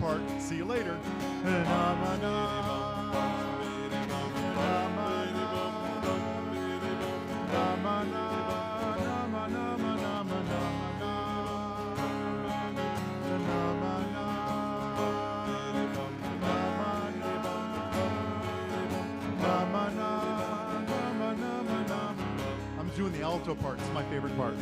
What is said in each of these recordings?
part. See you later. I'm doing the alto part. It's my favorite part.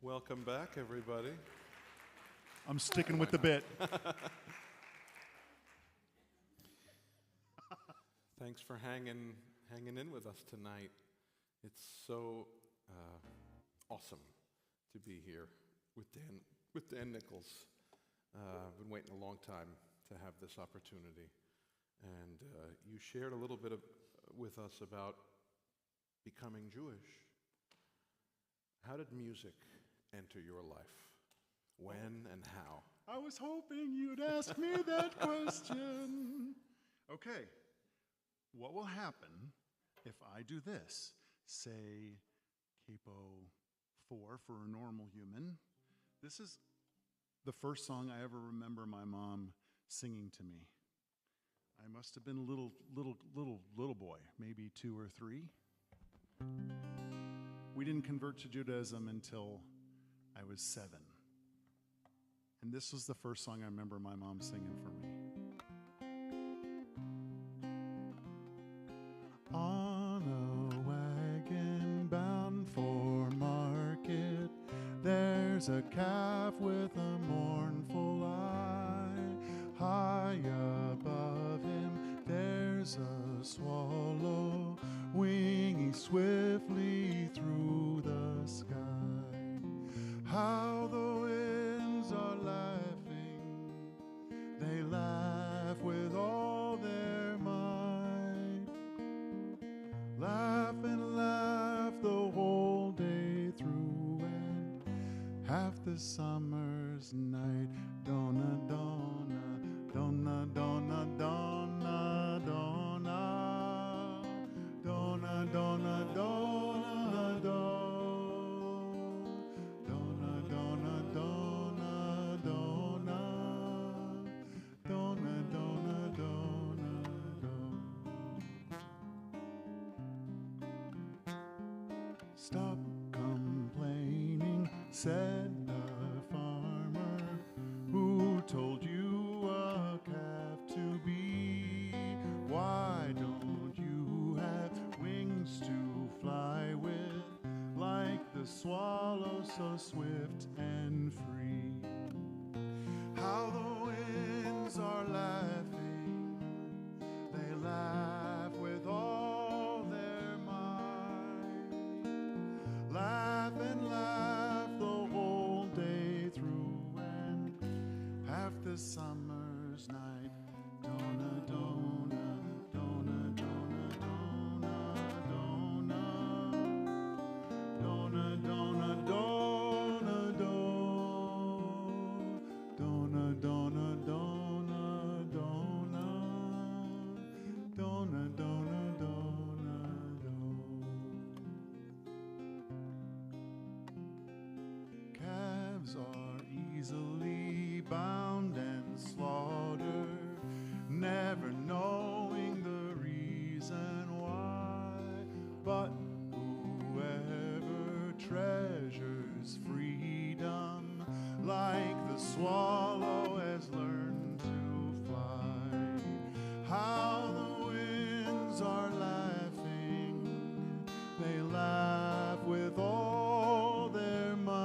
Welcome back, everybody. I'm sticking with the bit. Thanks for hanging in with us tonight. It's so awesome to be here with Dan Nichols. I've been waiting a long time to have this opportunity, and you shared a little bit with us about becoming Jewish. How did music enter your life? When and how? I was hoping you'd ask me that question. Okay, what will happen if I do this? Say capo 4 for a normal human. This is the first song I ever remember my mom singing to me. I must have been a little boy, maybe 2 or 3. We didn't convert to Judaism until I was 7. And this was the first song I remember my mom singing for me. On a wagon bound for market, there's a calf with a mournful eye. High above him, there's a swallow winging swiftly through the sky. How the winds are laughing, they laugh with all their might. Laugh and laugh the whole day through, and half the summer's night. Donna, donna, donna, donna, donna, donna, donna, donna, donna, donna. Stop complaining, said the farmer. Who told you a calf to be? Why don't you have wings to fly with, like the swallow so swift and free? How the winds are laughing, they laugh with all their might. Laugh and laugh the whole day through, and half the summer's night. Dona, dona, dona, dona, dona, dona, dona, dona, dona, dona, dona, dona, dona, dona, dona, dona, calves are easily bound and slaughtered, never knowing the reason why. But whoever treasures freedom, like the swallow, has learned to fly. How the winds are laughing, they laugh with all their might.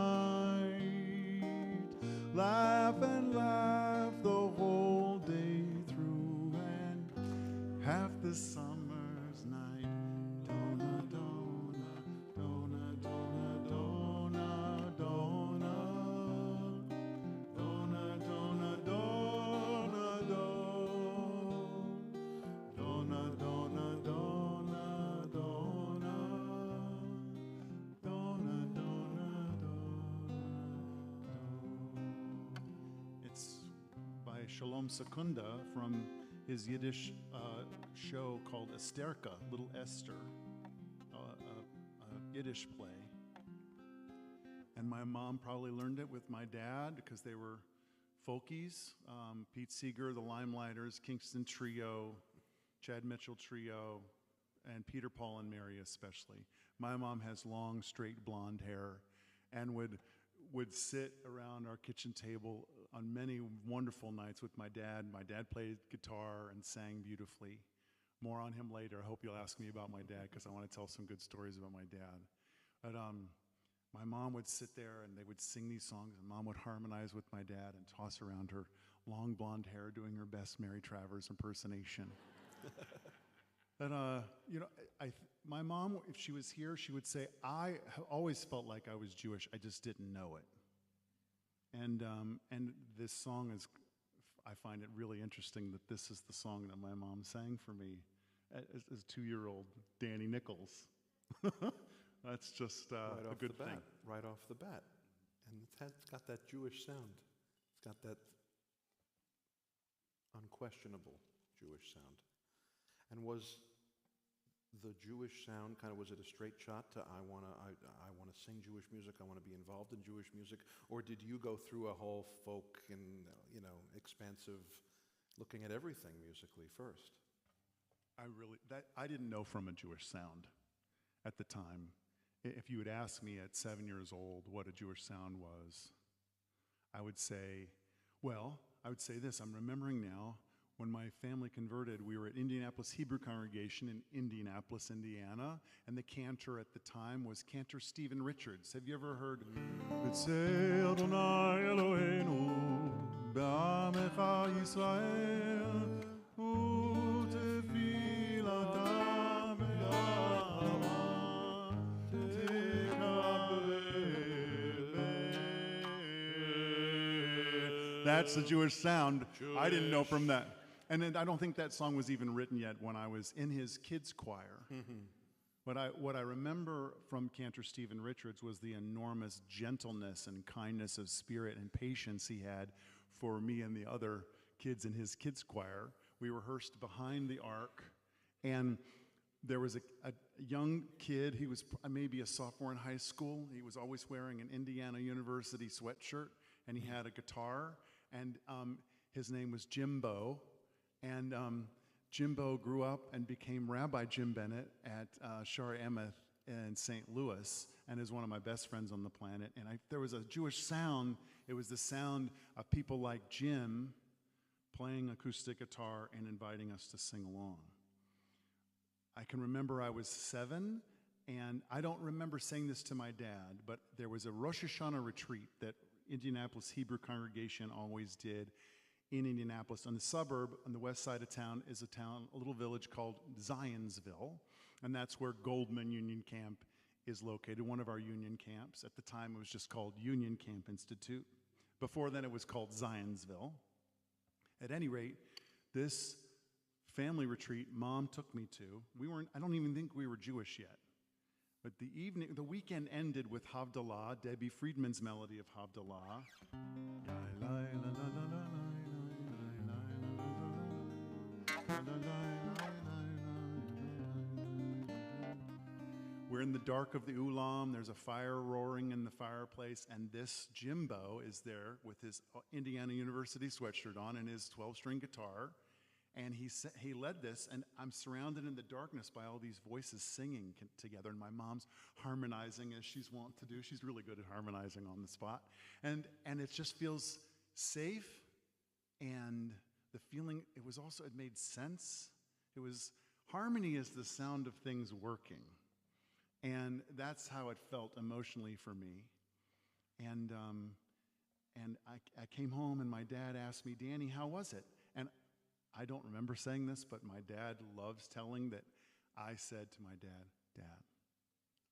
Laugh and laugh the whole day through, and half the summer's night. Dona, dona, dona, dona, dona, dona, dona, dona, dona, dona, dona, dona, dona, It's by Shalom Secunda from his Yiddish show called Esterka, Little Esther, a Yiddish play. And my mom probably learned it with my dad because they were folkies. Pete Seeger, the Limelighters, Kingston Trio, Chad Mitchell Trio, and Peter, Paul, and Mary especially. My mom has long, straight blonde hair and would sit around our kitchen table on many wonderful nights with my dad. My dad played guitar and sang beautifully. More on him later. I hope you'll ask me about my dad because I want to tell some good stories about my dad. But my mom would sit there and they would sing these songs, and Mom would harmonize with my dad and toss around her long blonde hair doing her best Mary Travers impersonation. And my mom, if she was here, she would say, I always felt like I was Jewish, I just didn't know it. And this song is, I find it really interesting that this is the song that my mom sang for me as a 2-year-old Danny Nichols. That's just a good thing. Right off the bat. And it's got that Jewish sound. It's got that unquestionable Jewish sound. And was the Jewish sound was it a straight shot to I want to sing Jewish music, I want to be involved in Jewish music, or did you go through a whole folk and expansive looking at everything musically first? I didn't know from a Jewish sound at the time. If you had asked me at 7 years old what a Jewish sound was, I would say this. I'm remembering now, when my family converted, we were at Indianapolis Hebrew Congregation in Indianapolis, Indiana, and the cantor at the time was Cantor Stephen Richards. Have you ever heard? B'Tzel Adonai Eloheinu, b'amecha Yisrael, u'tefilata b'yama tekabel. That's the Jewish sound. I didn't know from that. And then I don't think that song was even written yet when I was in his kids' choir. Mm-hmm. What I remember from Cantor Stephen Richards was the enormous gentleness and kindness of spirit and patience he had for me and the other kids in his kids' choir. We rehearsed behind the ark, and there was a young kid. He was maybe a sophomore in high school. He was always wearing an Indiana University sweatshirt, and he had a guitar, and his name was Jimbo. And Jimbo grew up and became Rabbi Jim Bennett at Shar Emeth in St. Louis and is one of my best friends on the planet. And there was a Jewish sound. It was the sound of people like Jim playing acoustic guitar and inviting us to sing along. I can remember I was 7, and I don't remember saying this to my dad, but there was a Rosh Hashanah retreat that Indianapolis Hebrew congregation always did in Indianapolis. On the suburb, on the west side of town, is a little village called Zionsville, and that's where Goldman Union Camp is located, one of our union camps. At the time, it was just called Union Camp Institute. Before then, it was called Zionsville. At any rate, this family retreat Mom took me to, I don't even think we were Jewish yet. But the weekend ended with Havdalah, Debbie Friedman's melody of Havdalah. We're in the dark of the Ulam. There's a fire roaring in the fireplace, and this Jimbo is there with his Indiana University sweatshirt on and his 12-string guitar, and he led this, and I'm surrounded in the darkness by all these voices singing together, and my mom's harmonizing as she's wont to do. She's really good at harmonizing on the spot, and it just feels safe, and the feeling, it made sense. Harmony is the sound of things working. And that's how it felt emotionally for me. And I came home, and my dad asked me, Danny, how was it? And I don't remember saying this, but my dad loves telling that I said to my dad, Dad,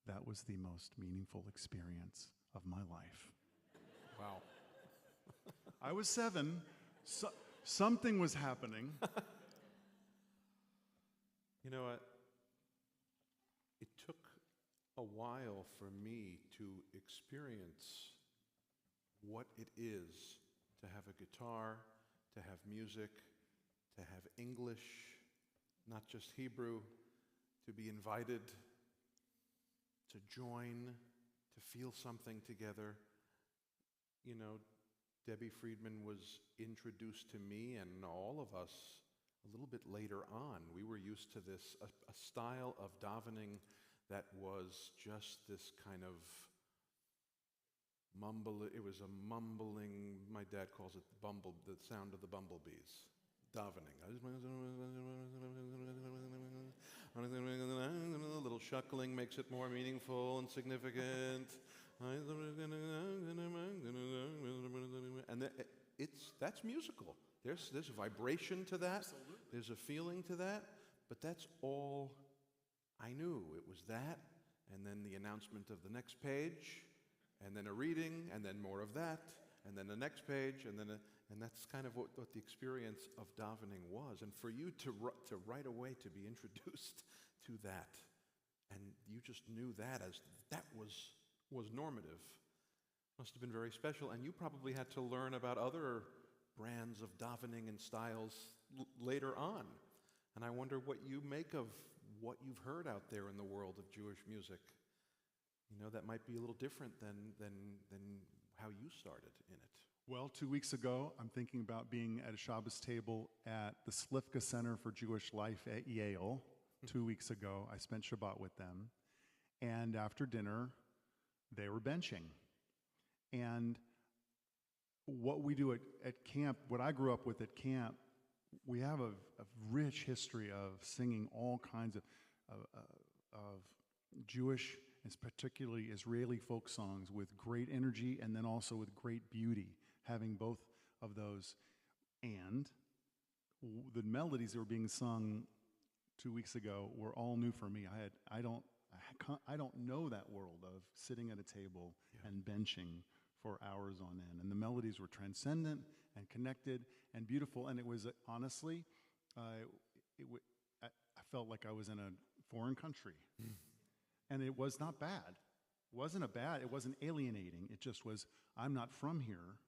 that was the most meaningful experience of my life. Wow. I was 7. Something was happening. You know what? It took a while for me to experience what it is to have a guitar, to have music, to have English, not just Hebrew, to be invited, to join, to feel something together. You know, Debbie Friedman was introduced to me and all of us a little bit later on. We were used to this, a style of davening that was just this kind of it was a mumbling, my dad calls it the sound of the bumblebees, davening. A little shuckling makes it more meaningful and significant. And that's musical. There's vibration to that. Absolutely. There's a feeling to that, but that's all I knew. It was that, and then the announcement of the next page, and then a reading, and then more of that, and then the next page, and that's kind of what the experience of davening was. And for you to right away to be introduced to that, and you just knew that as that was normative, must have been very special. And you probably had to learn about other brands of davening and styles later on. And I wonder what you make of what you've heard out there in the world of Jewish music. You know, that might be a little different than how you started in it. Well, 2 weeks ago, I'm thinking about being at a Shabbos table at the Slifka Center for Jewish Life at Yale. 2 weeks ago, I spent Shabbat with them. And after dinner, they were benching. And what we do at camp, what I grew up with at camp, we have a rich history of singing all kinds of Jewish, and particularly Israeli folk songs with great energy and then also with great beauty, having both of those. And the melodies that were being sung 2 weeks ago were all new for me. I don't know that world of sitting at a table and benching for hours on end. And the melodies were transcendent and connected and beautiful. And it was honestly, I felt like I was in a foreign country. And it was not bad. It wasn't alienating. It just was, I'm not from here.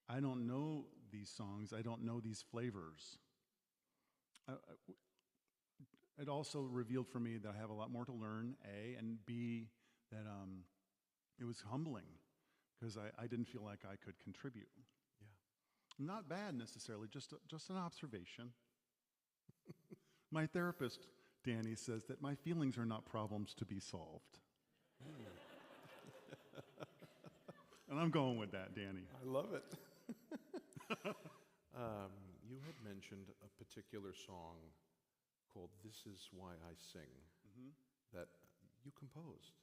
I don't know these songs. I don't know these flavors. It also revealed for me that I have a lot more to learn, A, and B, that it was humbling because I didn't feel like I could contribute. Yeah. Not bad necessarily, just an observation. My therapist Danny says that my feelings are not problems to be solved. And I'm going with that, Danny. I love it. You had mentioned a particular song called This Is Why I Sing that you composed.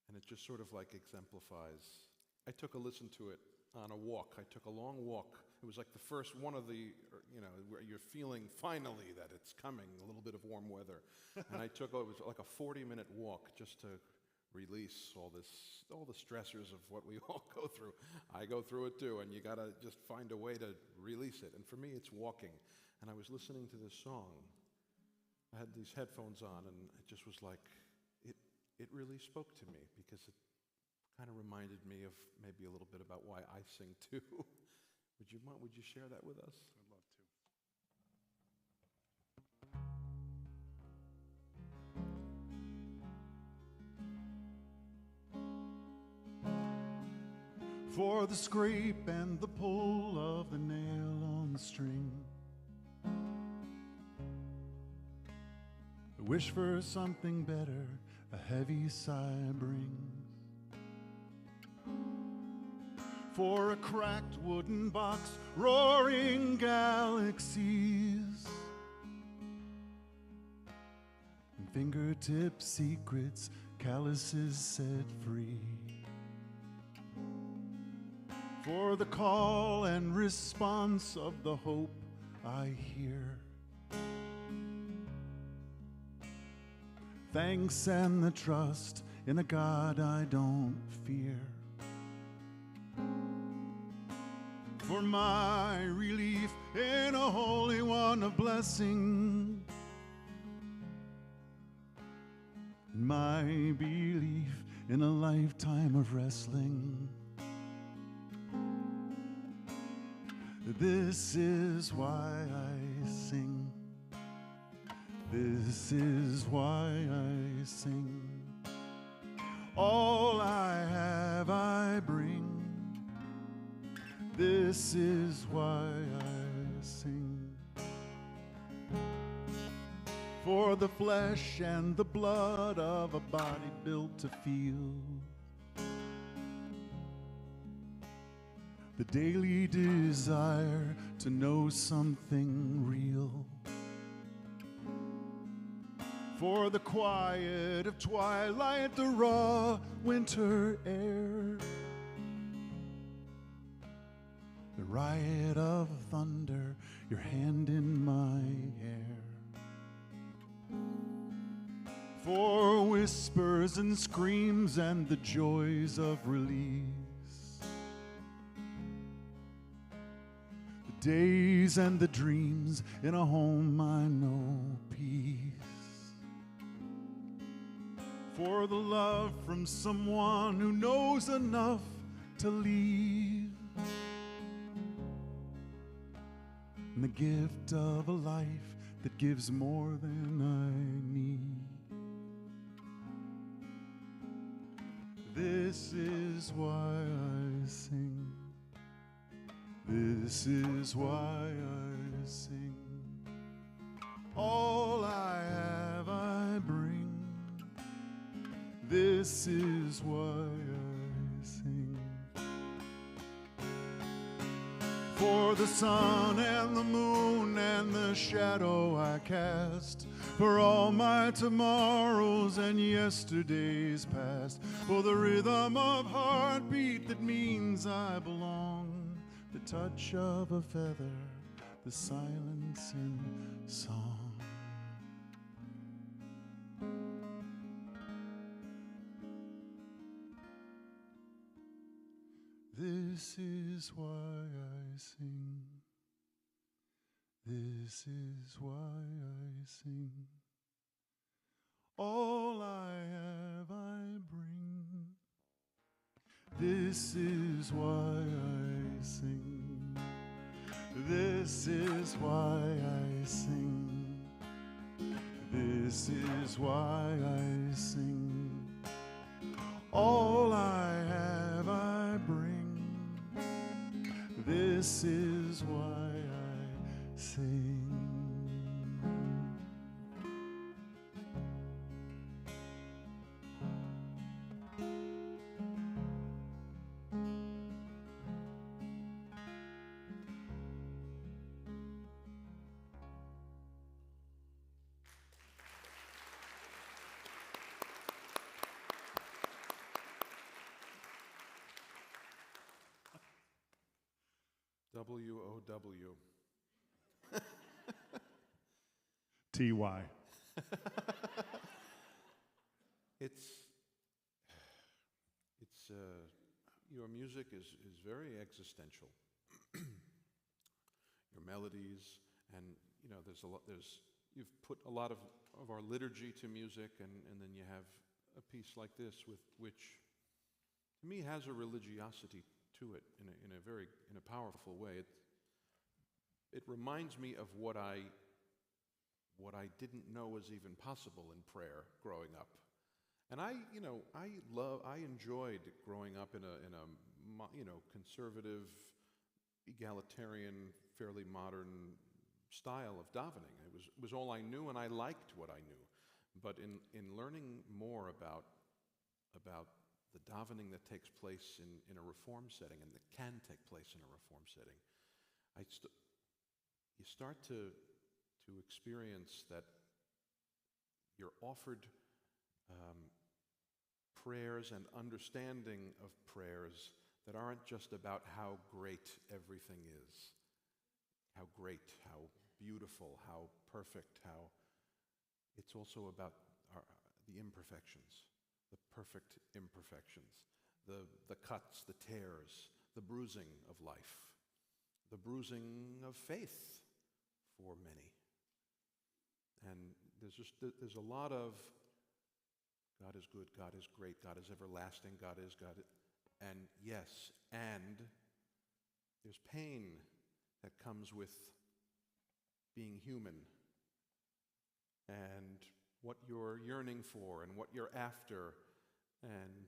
And it just sort of like exemplifies. I took a listen to it on a walk. I took a long walk. It was like the first one of the, where you're feeling finally that it's coming, a little bit of warm weather. And it was like a 40-minute walk just to release all the stressors of what we all go through. I go through it too, and you gotta just find a way to release it. And for me, it's walking. And I was listening to this song. I had these headphones on, and it just was like, it really spoke to me because it kind of reminded me of maybe a little bit about why I sing too. Would you share that with us? I'd love to. For the scrape and the pull of the nail on the string, I wish for something better, a heavy sigh brings. For a cracked wooden box, roaring galaxies, and fingertip secrets, calluses set free. For the call and response of the hope I hear, thanks and the trust in a God I don't fear. For my relief in a holy one of blessing, and my belief in a lifetime of wrestling. This is why I sing. This is why I sing. All I have I bring. This is why I sing. For the flesh and the blood of a body built to feel the daily desire to know something real. For the quiet of twilight, the raw winter air, the riot of thunder, your hand in my hair. For whispers and screams and the joys of release, the days and the dreams in a home I know peace. For the love from someone who knows enough to leave, and the gift of a life that gives more than I need. This is why I sing. This is why I sing. All I have I bring. This is why I sing. For the sun and the moon and the shadow I cast, for all my tomorrows and yesterdays past, for the rhythm of heartbeat that means I belong, the touch of a feather, the silence in song. This is why I sing. This is why I sing. All I have I bring. This is why I sing. This is why I sing. This is why I sing. All I have I bring. This is why I sing. WOW. TY. It's your music is very existential. Your melodies, and you've put a lot of our liturgy to music, and then you have a piece like this with which, to me, has a religiosity to it in a powerful way. It reminds me of what I didn't know was even possible in prayer growing up. And I enjoyed growing up in a conservative, egalitarian, fairly modern style of davening. It was all I knew, and I liked what I knew. But in learning more about the davening that takes place in a reform setting, and that can take place in a reform setting, you start to experience that you're offered prayers and understanding of prayers that aren't just about how great everything is, how great, how beautiful, how perfect, it's also about the imperfections, the perfect imperfections, the cuts, the tears, the bruising of life, the bruising of faith for many. And there's a lot of God is good, God is great, God is everlasting, God. And yes, and there's pain that comes with being human, and what you're yearning for and what you're after, and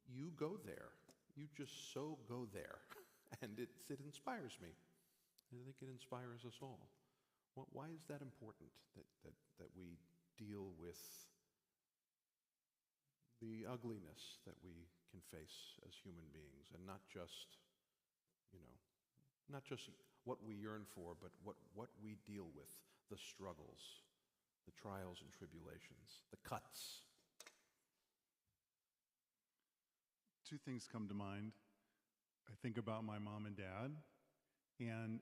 you go there. You just so go there, and it inspires me. I think it inspires us all. Why is that important, that we deal with the ugliness that we can face as human beings, and not just what we yearn for, but what we deal with, the struggles, the trials and tribulations, the cuts. Two things come to mind. I think about my mom and dad, and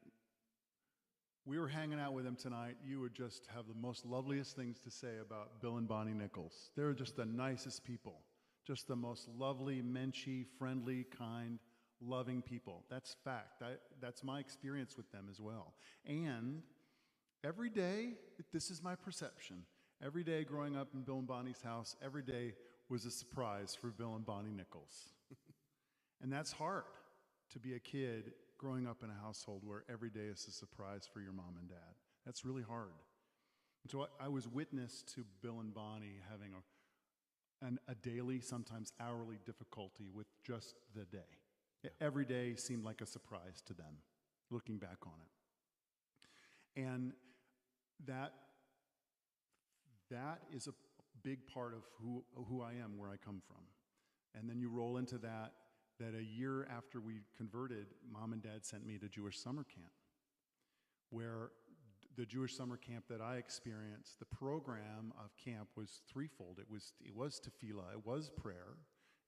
we were hanging out with them tonight. You would just have the most loveliest things to say about Bill and Bonnie Nichols. They were just the nicest people, just the most lovely, menschy, friendly, kind, loving people. That's fact. That's my experience with them as well. And every day, this is my perception, every day growing up in Bill and Bonnie's house, every day was a surprise for Bill and Bonnie Nichols. And that's hard, to be a kid growing up in a household where every day is a surprise for your mom and dad. That's really hard. And so I was witness to Bill and Bonnie having a daily, sometimes hourly difficulty with just the day. Yeah. Every day seemed like a surprise to them, looking back on it. And that is a big part of who I am, where I come from. And then you roll into that a year after we converted, Mom and Dad sent me to Jewish summer camp, where the Jewish summer camp that I experienced, the program of camp was threefold. It was tefillah, it was prayer,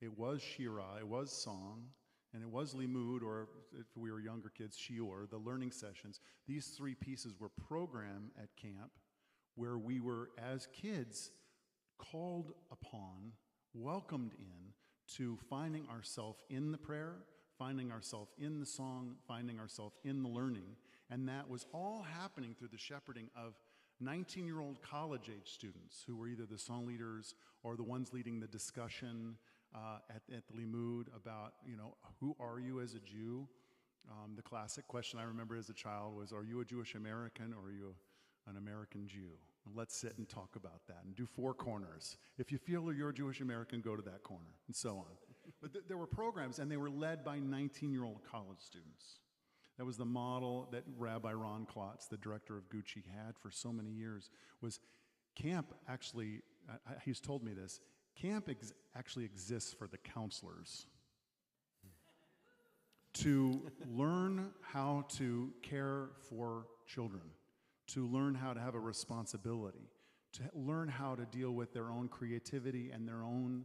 it was shira, it was song, and it was limud, or if we were younger kids, shiur, the learning sessions. These three pieces were programmed at camp, where we were, as kids, called upon, welcomed in, to finding ourselves in the prayer, finding ourselves in the song, finding ourselves in the learning. And that was all happening through the shepherding of 19-year-old college-age students who were either the song leaders or the ones leading the discussion at the limud about, who are you as a Jew? The classic question I remember as a child was, are you a Jewish American or are you an American Jew? And let's sit and talk about that and do four corners. If you feel you're a Jewish American, go to that corner, and so on. But there were programs, and they were led by 19-year-old college students. That was the model that Rabbi Ron Klotz, the director of Gucci, had for so many years, was camp actually, he's told me this, camp actually exists for the counselors to learn how to care for children, to learn how to have a responsibility, to learn how to deal with their own creativity and their own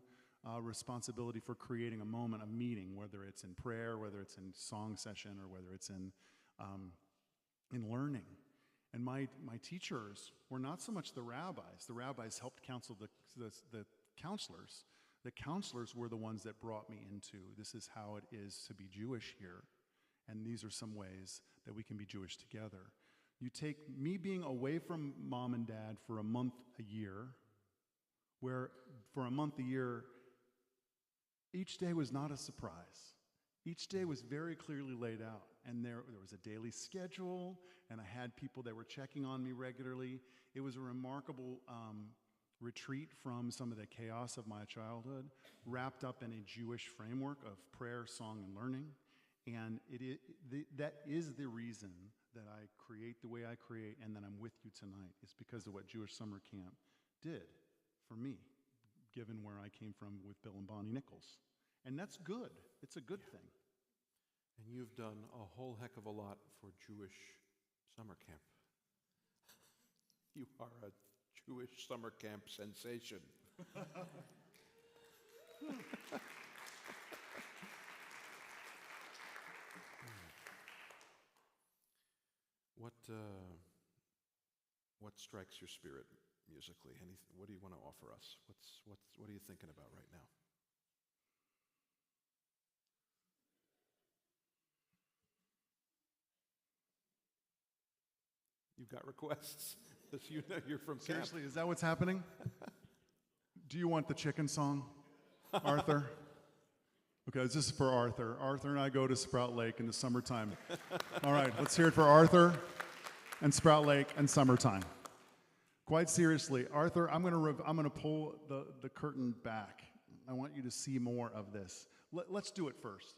responsibility for creating a moment of meeting, whether it's in prayer, whether it's in song session, or whether it's in learning. And my teachers were not so much the rabbis. The rabbis helped counsel the counselors. The counselors were the ones that brought me into, this is how it is to be Jewish here. And these are some ways that we can be Jewish together. You take me being away from mom and dad for a month a year, where for a month a year, each day was not a surprise. Each day was very clearly laid out. And there was a daily schedule, and I had people that were checking on me regularly. It was a remarkable retreat from some of the chaos of my childhood, wrapped up in a Jewish framework of prayer, song, and learning. And that is the reason that I create the way I create and that I'm with you tonight, is because of what Jewish Summer Camp did for me, given where I came from with Bill and Bonnie Nichols. And that's good. It's a good thing. And you've done a whole heck of a lot for Jewish summer camp. You are a Jewish summer camp sensation. What strikes your spirit musically? What do you want to offer us? What are you thinking about right now? You've got requests. You know you're from camp. Seriously, is that what's happening? Do you want the chicken song, Arthur? Okay, this is for Arthur. Arthur and I go to Sprout Lake in the summertime. All right, let's hear it for Arthur and Sprout Lake and summertime. Quite seriously, Arthur, I'm gonna pull the curtain back. I want you to see more of this. Let's do it first.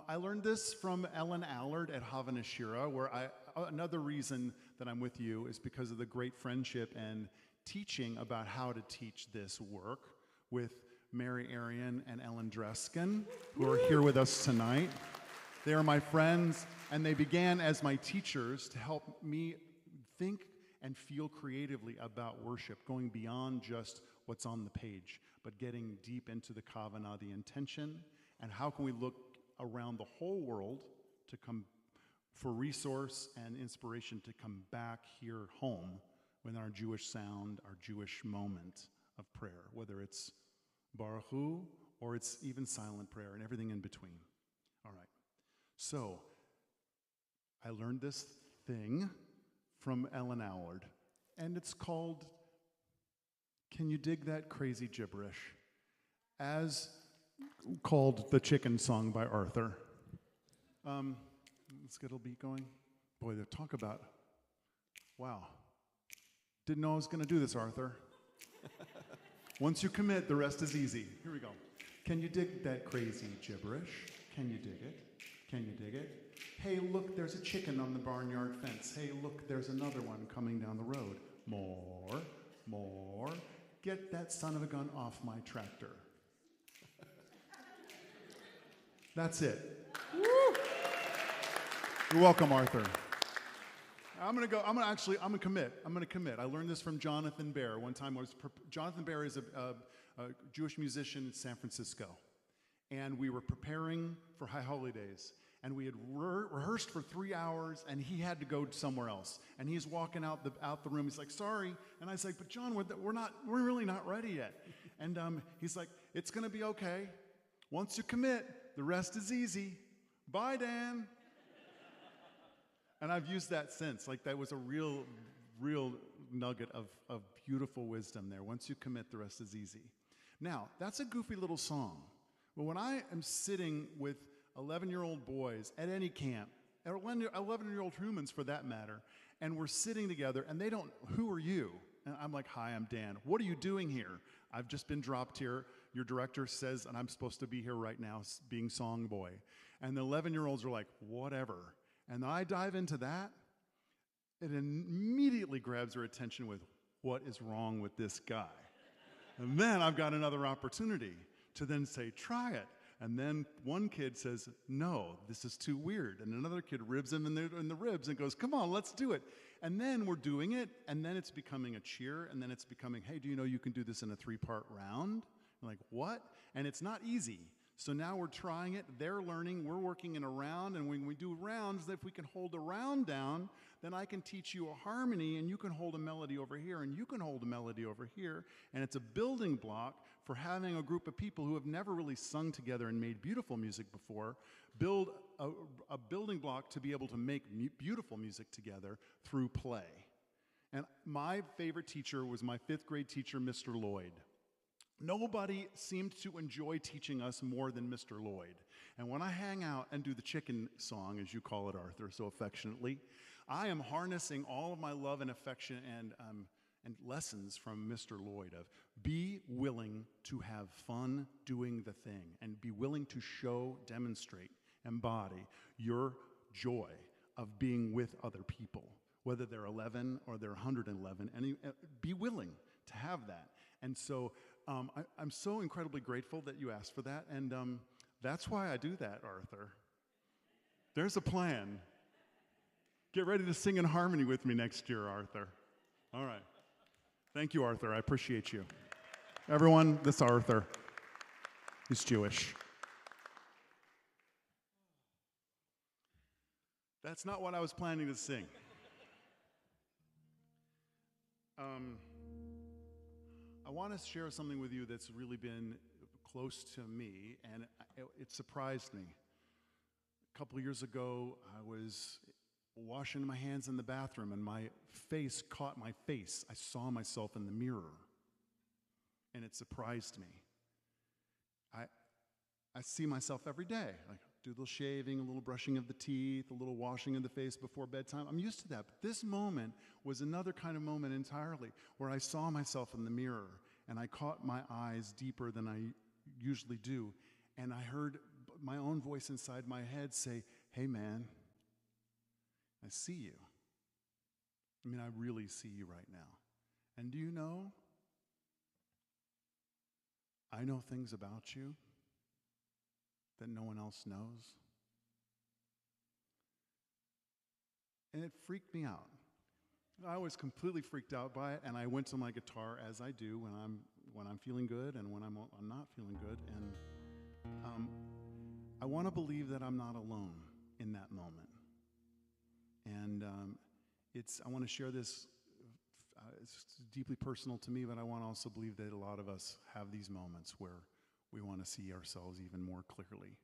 I learned this from Ellen Allard at Havanashira, where another reason that I'm with you is because of the great friendship and teaching about how to teach this work with Mary Arian and Ellen Dreskin, who are here with us tonight. They are my friends, and they began as my teachers to help me think and feel creatively about worship, going beyond just what's on the page, but getting deep into the kavanah, the intention, and how can we look around the whole world to come for resource and inspiration to come back here home with our Jewish sound, our Jewish moment of prayer, whether it's Baruch Hu or it's even silent prayer and everything in between. All right. So I learned this thing from Ellen Allard, and it's called Can You Dig That Crazy Gibberish? As called the chicken song by Arthur. Let's get a beat going. Boy, they talk about, wow. Didn't know I was going to do this, Arthur. Once you commit, the rest is easy. Here we go. Can you dig that crazy gibberish? Can you dig it? Can you dig it? Hey, look, there's a chicken on the barnyard fence. Hey, look, there's another one coming down the road. More, more. Get that son of a gun off my tractor. That's it. Woo! You're welcome, Arthur. I'm gonna commit. I learned this from Jonathan Bear. One time Jonathan Bear is a Jewish musician in San Francisco. And we were preparing for High Holidays. And we had rehearsed for 3 hours, and he had to go somewhere else. And he's walking out the room. He's like, sorry. And I was like, but John, we're really not ready yet. And he's like, it's gonna be okay. Once you commit, the rest is easy. Bye, Dan. And I've used that since. Like, that was a real nugget of beautiful wisdom there. Once you commit, the rest is easy. Now, that's a goofy little song. But when I am sitting with 11-year-old boys at any camp, 11-year-old humans for that matter, and we're sitting together, and they don't, who are you? And I'm like, hi, I'm Dan. What are you doing here? I've just been dropped here. Your director says, and I'm supposed to be here right now being song boy. And the 11-year-olds are like, whatever. And I dive into that, it immediately grabs their attention with, what is wrong with this guy? And then I've got another opportunity to then say, try it. And then one kid says, no, this is too weird. And another kid ribs him in the ribs and goes, come on, let's do it. And then we're doing it, and then it's becoming a cheer, and then it's becoming, hey, do you know you can do this in a 3-part round? Like, what? And it's not easy. So now we're trying it, they're learning, we're working in a round, and when we do rounds, if we can hold a round down, then I can teach you a harmony, and you can hold a melody over here, and you can hold a melody over here, and it's a building block for having a group of people who have never really sung together and made beautiful music before, build a building block to be able to make beautiful music together through play. And my favorite teacher was my 5th grade teacher, Mr. Lloyd. Nobody seemed to enjoy teaching us more than Mr. Lloyd. And when I hang out and do the chicken song, as you call it, Arthur, so affectionately, I am harnessing all of my love and affection and lessons from Mr. Lloyd of be willing to have fun doing the thing and be willing to show, demonstrate, embody your joy of being with other people, whether they're 11 or they're 111, and be willing to have that. And so I'm so incredibly grateful that you asked for that, and that's why I do that, Arthur. There's a plan. Get ready to sing in harmony with me next year, Arthur. All right. Thank you, Arthur. I appreciate you. Everyone, this is Arthur. He's Jewish. That's not what I was planning to sing. I want to share something with you that's really been close to me, and it surprised me. A couple of years ago, I was washing my hands in the bathroom, and my face caught my face. I saw myself in the mirror, and it surprised me. I see myself every day. Like, do a little shaving, a little brushing of the teeth, a little washing of the face before bedtime. I'm used to that. But this moment was another kind of moment entirely where I saw myself in the mirror and I caught my eyes deeper than I usually do. And I heard my own voice inside my head say, "Hey, man, I see you. I mean, I really see you right now. And do you know, I know things about you that no one else knows." And it freaked me out. I was completely freaked out by it, and I went to my guitar, as I do when I'm feeling good and when I'm not feeling good. And I want to believe that I'm not alone in that moment. And I want to share this. It's deeply personal to me, but I want to also believe that a lot of us have these moments where we want to see ourselves even more clearly.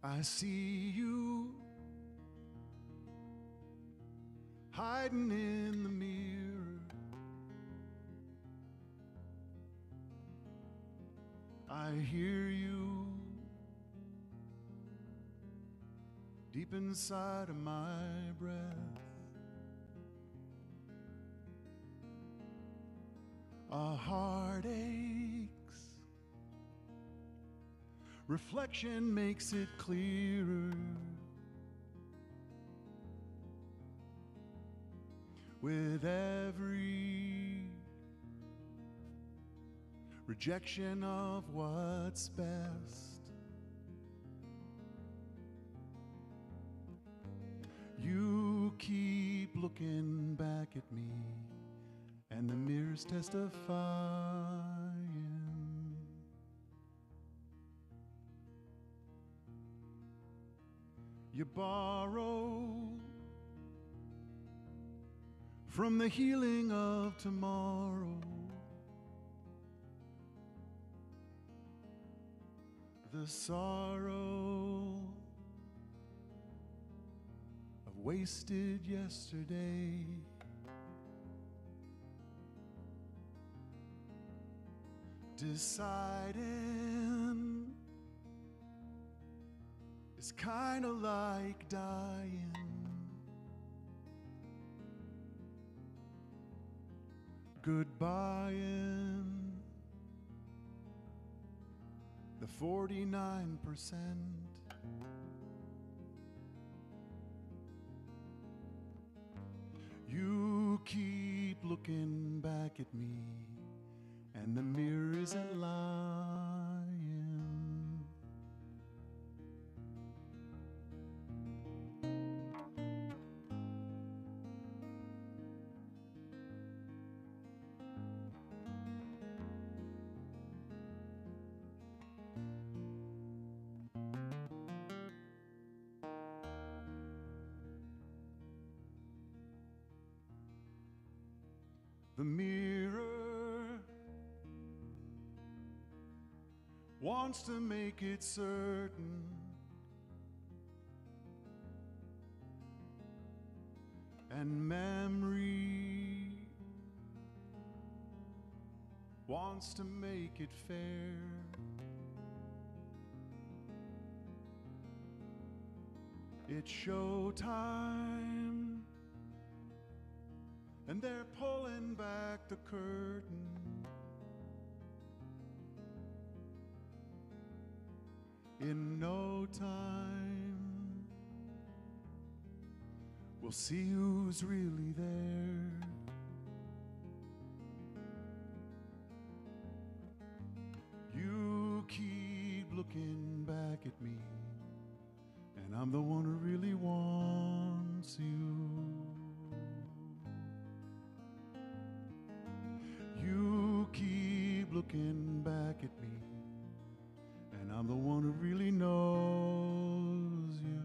I see you hiding in the mirror. I hear you deep inside of my breath. A heart aches, reflection makes it clearer. With every rejection of what's best, you keep looking back at me, and the mirror's testifying. You borrow from the healing of tomorrow, the sorrow of wasted yesterday. Deciding is kind of like dying. Goodbying the 49%. You keep looking back at me, and the mirror isn't lying. the mirror wants to make it certain and memory wants to make it fair. It's showtime, and they're pulling back the curtain. In no time, we'll see who's really there. You keep looking back at me, and I'm the one who really wants you. You keep looking back at me, and I'm the one who really knows you.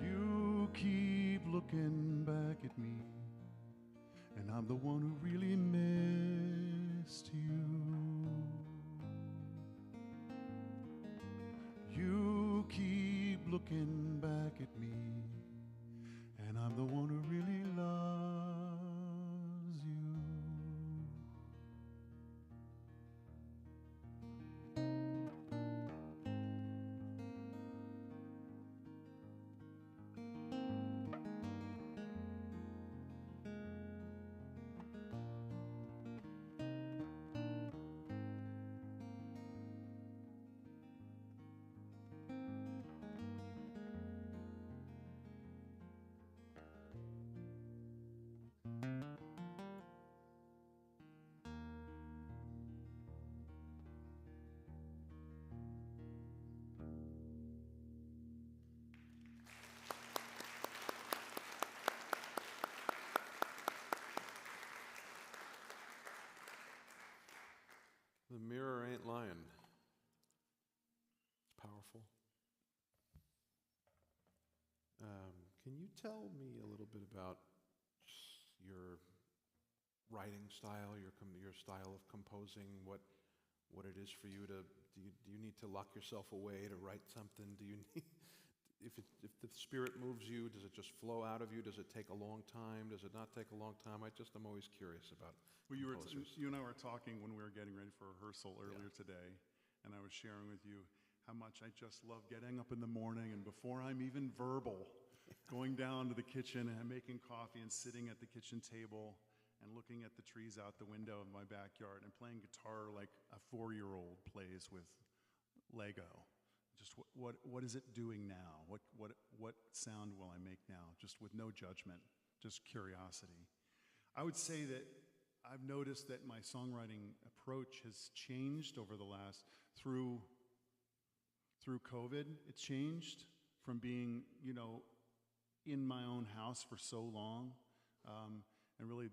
You keep looking back at me, and I'm the one who really missed you. You keep looking back at me, and I'm the one who really loves you. The mirror ain't lying. It's powerful. Can you tell me a little bit about your writing style, your style of composing? What it is for you to do you need to lock yourself away to write something? Do you need if the spirit moves you, does it just flow out of you? Does it take a long time? Does it not take a long time? I'm always curious about. Well, you and I were talking when we were getting ready for rehearsal earlier today, and I was sharing with you how much I just love getting up in the morning, and before I'm even verbal, going down to the kitchen and making coffee and sitting at the kitchen table and looking at the trees out the window of my backyard and playing guitar like a 4-year-old plays with Lego. Just what is it doing now? What sound will I make now? Just with no judgment, just curiosity. I would say that I've noticed that my songwriting approach has changed over the last, through COVID, it's changed from being, in my own house for so long. And really,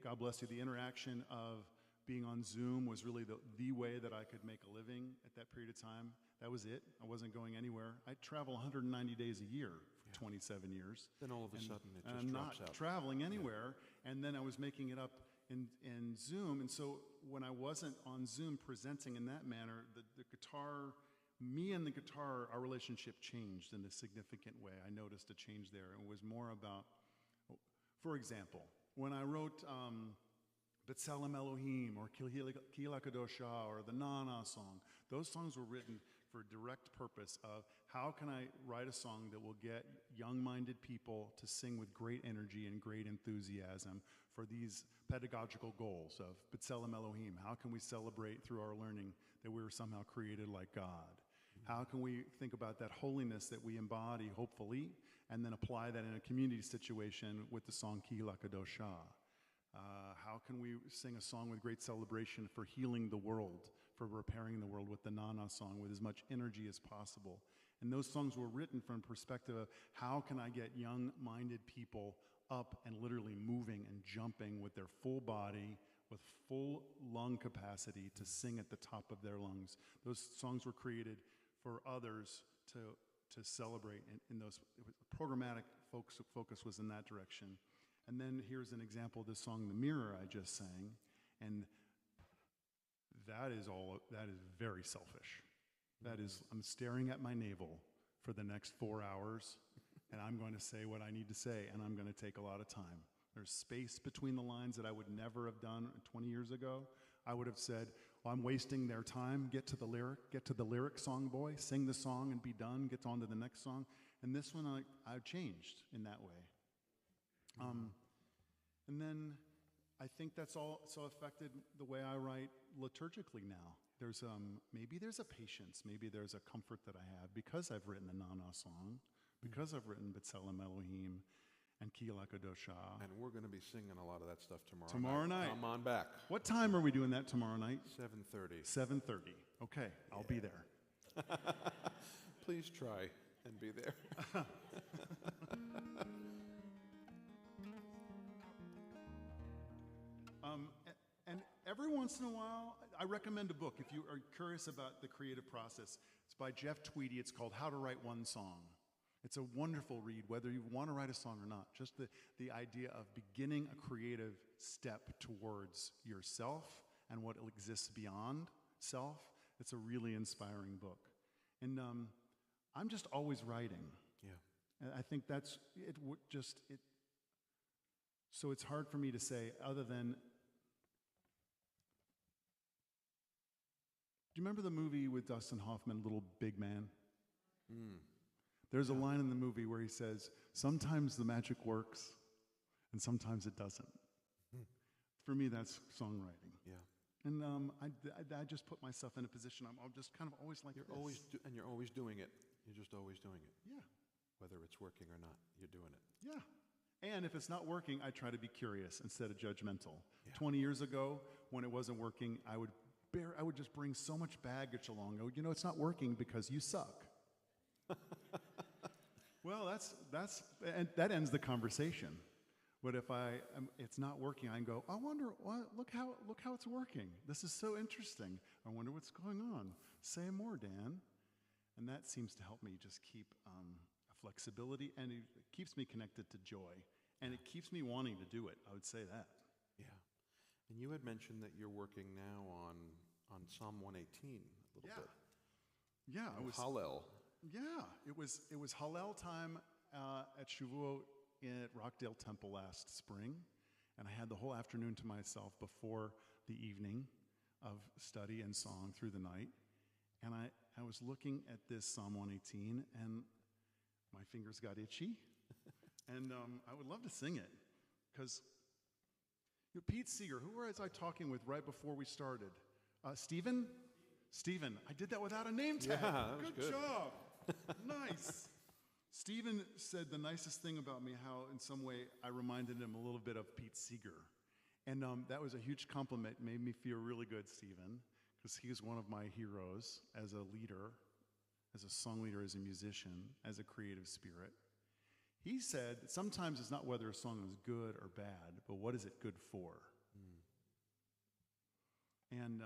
God bless you, the interaction of being on Zoom was really the way that I could make a living at that period of time. That was it. I wasn't going anywhere. I travel 190 days a year for 27 years. Then all of a sudden it just I'm drops not out. traveling anywhere, and then I was making it up in Zoom. And so when I wasn't on Zoom presenting in that manner, the guitar, me and the guitar, our relationship changed in a significant way. I noticed a change there. It was more about, for example, when I wrote B'Tselem Elohim or Kila Kadosha or the Nana song, those songs were written for a direct purpose of how can I write a song that will get young-minded people to sing with great energy and great enthusiasm for these pedagogical goals of B'Tselem Elohim. How can we celebrate through our learning that we were somehow created like God? How can we think about that holiness that we embody, hopefully, and then apply that in a community situation with the song Kihila Kadosha? How can we sing a song with great celebration for healing the world, for repairing the world with the Nana song with as much energy as possible? And those songs were written from the perspective of how can I get young-minded people up and literally moving and jumping with their full body, with full lung capacity to sing at the top of their lungs. Those songs were created for others to celebrate in those programmatic focus was in that direction. And then here's an example of the song "The Mirror" I just sang, and that is very selfish. That is, I'm staring at my navel for the next 4 hours, and I'm going to say what I need to say, and I'm going to take a lot of time. There's space between the lines that I would never have done 20 years ago. I would have said, well, I'm wasting their time. Get to the lyric, song boy, sing the song and be done, get on to the next song. And this one, I changed in that way. And then I think that's also affected the way I write liturgically now. Maybe there's a patience, maybe there's a comfort that I have because I've written the Nana song, because I've written B'Tselem Elohim and Ki Lakadosha. And we're going to be singing a lot of that stuff tomorrow night. Tomorrow night. Come on back. What time are we doing that tomorrow night? 7:30. 7:30. Okay, I'll be there. Please try and be there. And every once in a while, I recommend a book if you are curious about the creative process. It's by Jeff Tweedy. It's called How to Write One Song. It's a wonderful read, whether you want to write a song or not. Just the idea of beginning a creative step towards yourself and what exists beyond self. It's a really inspiring book. And I'm just always writing. Yeah. And I think that's it. So it's hard for me to say other than. Do you remember the movie with Dustin Hoffman, Little Big Man? There's a line in the movie where he says, sometimes the magic works, and sometimes it doesn't. For me, that's songwriting. Yeah. And I just put myself in a position, I'm just kind of always like You're this. you're always doing it. You're just always doing it. Yeah. Whether it's working or not, you're doing it. Yeah. And if it's not working, I try to be curious instead of judgmental. Yeah. 20 years ago, when it wasn't working, I would just bring so much baggage along. It's not working because you suck. Well, and that ends the conversation. But if it's not working, I can go, I wonder, look how it's working. This is so interesting. I wonder what's going on. Say more, Dan. And that seems to help me just keep a flexibility, and it keeps me connected to joy. And it keeps me wanting to do it, I would say that. Yeah. And you had mentioned that you're working now on Psalm 118 a little bit. Yeah, it was Hallel. Yeah, it was Hallel time at Shavuot at Rockdale Temple last spring, and I had the whole afternoon to myself before the evening of study and song through the night. And I was looking at this Psalm 118, and my fingers got itchy, and I would love to sing it, because Pete Seeger, who was I talking with right before we started? Stephen, I did that without a name tag. Yeah, that was good. Job. Nice. Stephen said the nicest thing about me, how in some way I reminded him a little bit of Pete Seeger. And that was a huge compliment, made me feel really good, Stephen, because he was one of my heroes as a leader, as a song leader, as a musician, as a creative spirit. He said, sometimes it's not whether a song is good or bad, but what is it good for? And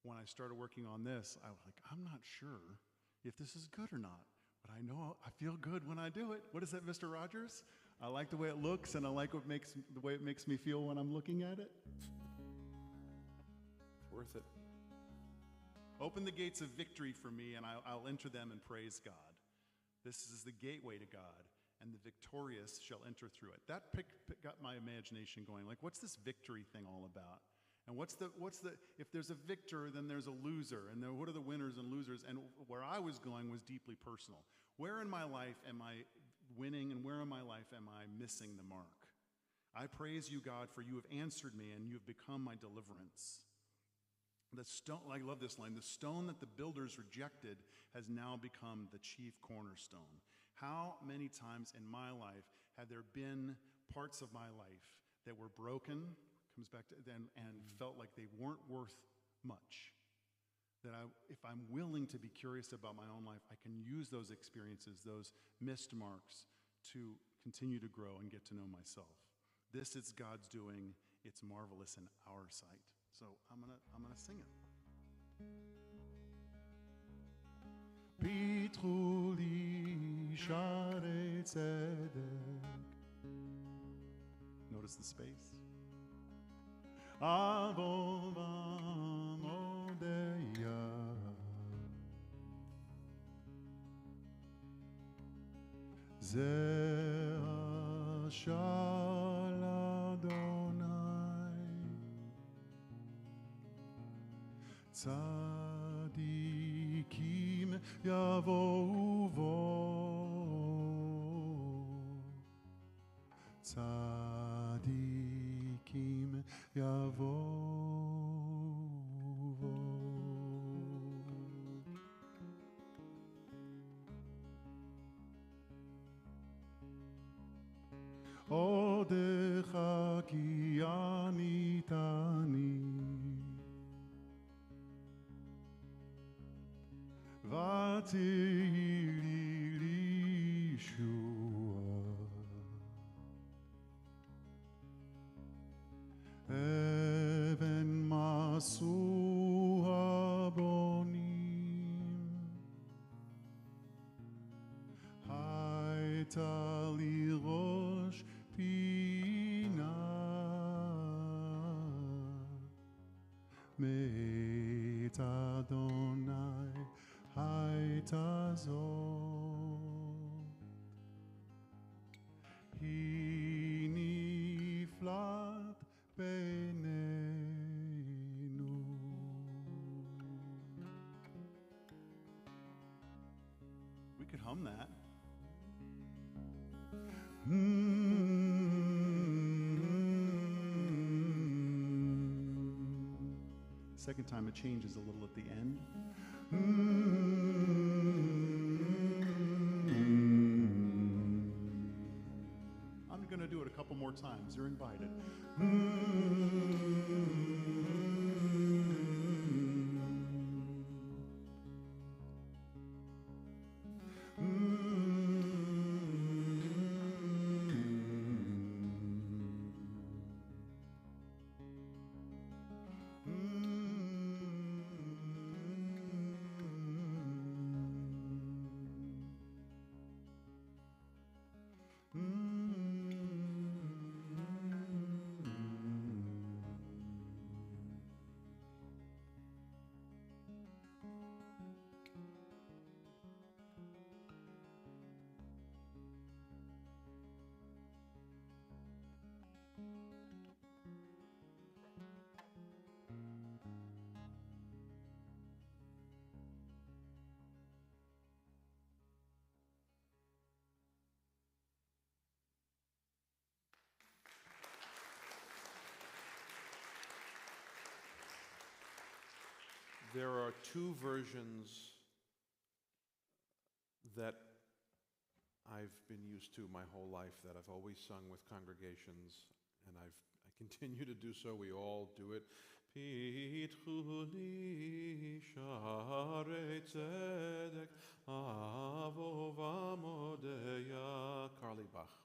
when I started working on this, I was like, I'm not sure if this is good or not, but I know I feel good when I do it. What is that, Mr. Rogers? I like the way it looks, and I like the way it makes me feel when I'm looking at it. It's worth it. Open the gates of victory for me, and I'll enter them and praise God. This is the gateway to God, and the victorious shall enter through it. That got my imagination going. Like, what's this victory thing all about? And if there's a victor, then there's a loser. And then what are the winners and losers? And where I was going was deeply personal. Where in my life am I winning, and where in my life am I missing the mark? I praise you, God, for you have answered me, and you have become my deliverance. The stone, I love this line, the stone that the builders rejected has now become the chief cornerstone. How many times in my life have there been parts of my life that were broken, comes back to then, and felt like they weren't worth much? That if I'm willing to be curious about my own life, I can use those experiences, those missed marks, to continue to grow and get to know myself. This is God's doing. It's marvelous in our sight. So I'm gonna sing it. Pitruli share tzedek. Notice the space. Avov amodeya. Ze hashal Adonai. Tzadikim yavohu vo. Tzadikim yavohu vo. Odecha ki anitani. Vatiri Yeshua. Even masu habonim. Haita li rosh pina. Meit Adonai haita zot. Hi niflat beinenu. We could hum that. Second time it changes a little at the end. I'm going to do it a couple more times. You're invited. There are two versions that I've been used to my whole life that I've always sung with congregations, and I continue to do so. We all do it. Pitchu li sharei tzedek avov amodeya. Carly Bach.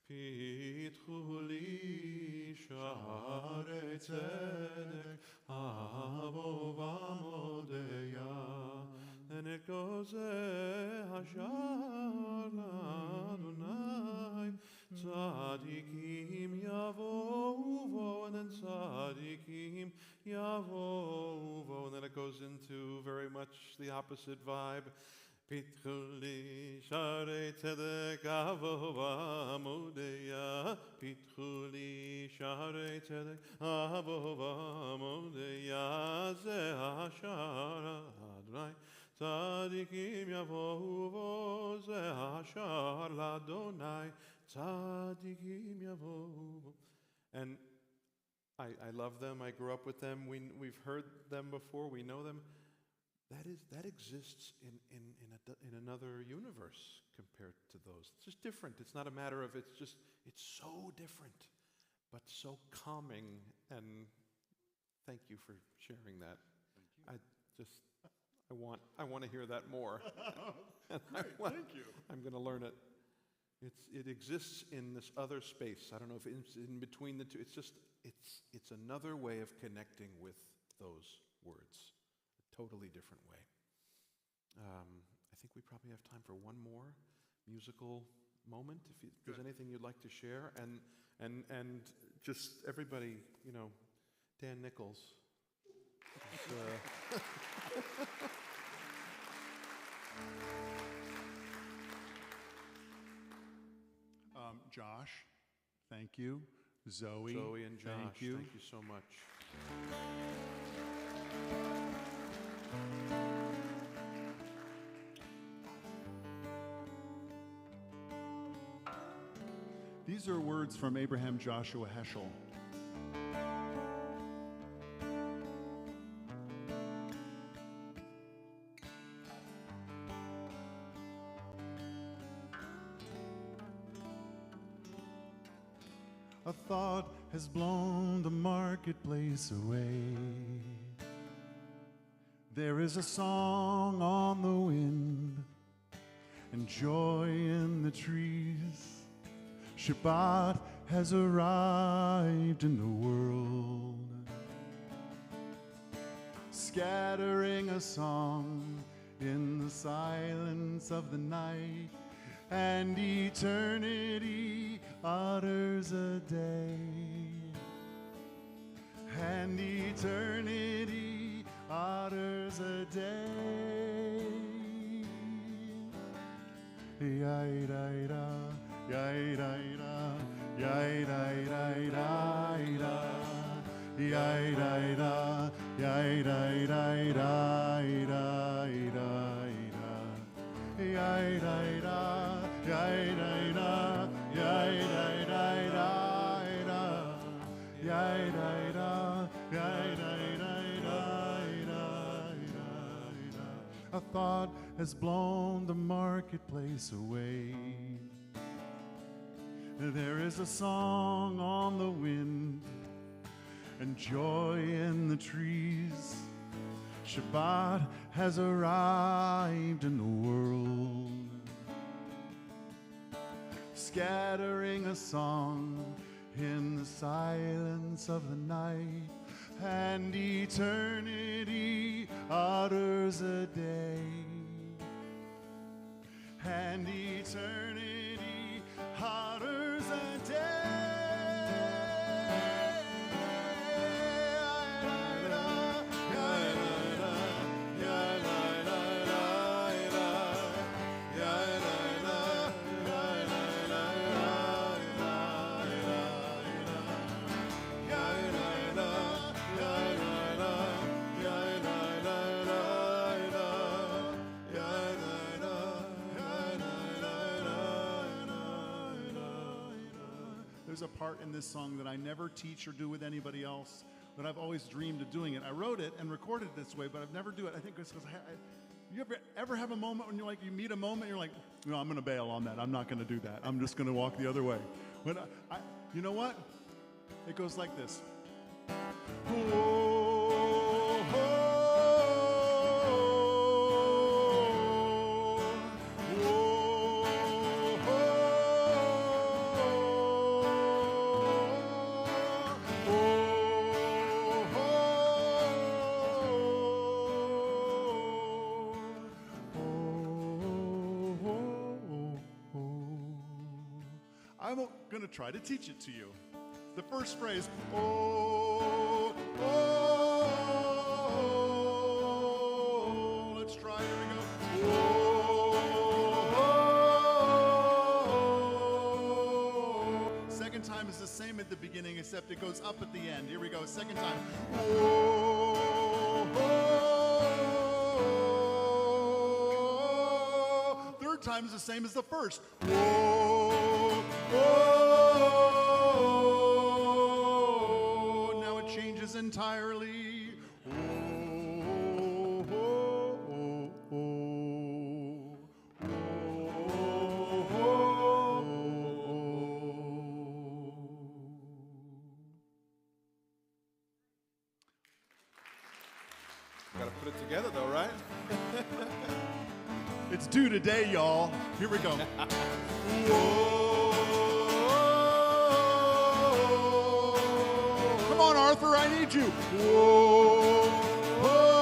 Pitchu li sharei tzedek avov amodeya. And it goes, Hashar Adonai, Tzadikim Yavovo, and then Tzadikim Yavovo, and then it goes into very much the opposite vibe. Pitchu li sharei tzedek avov amodeya. Pitchu li sharei tzedek avov amodeya. Ze hashar Adonai. Tzadikim yavohu vo, ze hashar l'Adonai. Tzadikim yavohu. And I love them. I grew up with them. We've heard them before. We know them. That exists in another universe compared to those. It's just different. It's not a matter of it's so different, but so calming. And thank you for sharing that. Thank you. I want to hear that more. Great, thank you. I'm going to learn it. It exists in this other space. I don't know if it's in between the two. It's another way of connecting with those words. A totally different way. I think we probably have time for one more musical moment, if there's anything you'd like to share, and just everybody, Dan Nichols. Josh, thank you. Zoe and Josh, thank you so much. These are words from Abraham Joshua Heschel. A thought has blown the marketplace away. There is a song on the wind and joy in the trees. Shabbat has arrived in the world, scattering a song in the silence of the night, and eternity utters a day, and eternity utters a day. Ya-da-da, ya-da-da, ya-da-da-da-da, ya-da-da, ya-da-da-da-da, ya-da-da, ya-da-da, ya-da-da-da-da, ya-da-da, ya-da-da-da-da. A thought has blown the marketplace away. There is a song on the wind and joy in the trees. Shabbat has arrived in the world, scattering a song in the silence of the night, and eternity utters a day, and eternity utters a day. There's a part in this song that I never teach or do with anybody else, but I've always dreamed of doing it. I wrote it and recorded it this way, but I've never do it. I think it's because you ever have a moment when you meet a moment and you're like, no, I'm going to bail on that. I'm not going to do that. I'm just going to walk the other way. When you know what? It goes like this. I'm going to try to teach it to you. The first phrase, oh, oh, oh. Let's try, here we go. Oh, oh, oh. Second time is the same at the beginning, except it goes up at the end. Here we go, second time. Oh, oh, oh. Third time is the same as the first. Oh, oh, now it changes entirely. Oh, oh, oh, oh, oh, oh. Gotta put it together though, right? It's due today, y'all. Here we go. Whoa. Come on, Arthur, I need you. Whoa. Whoa.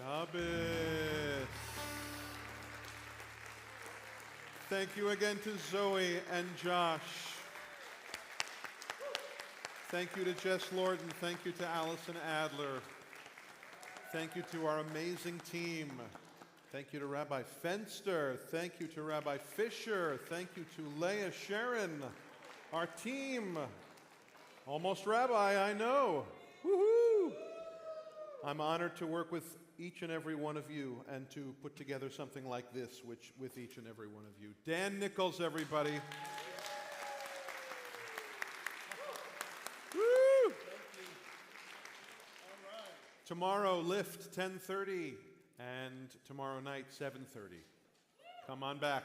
Shabbos. Thank you again to Zoe and Josh. Thank you to Jess Lorden. Thank you to Allison Adler. Thank you to our amazing team. Thank you to Rabbi Fenster. Thank you to Rabbi Fisher. Thank you to Leah Sharon, our team. Almost Rabbi, I know. Woohoo! I'm honored to work with each and every one of you and to put together something like this with each and every one of you. Dan Nichols, everybody. Woo! Tomorrow, lift 10:30, and tomorrow night 7:30. Come on back.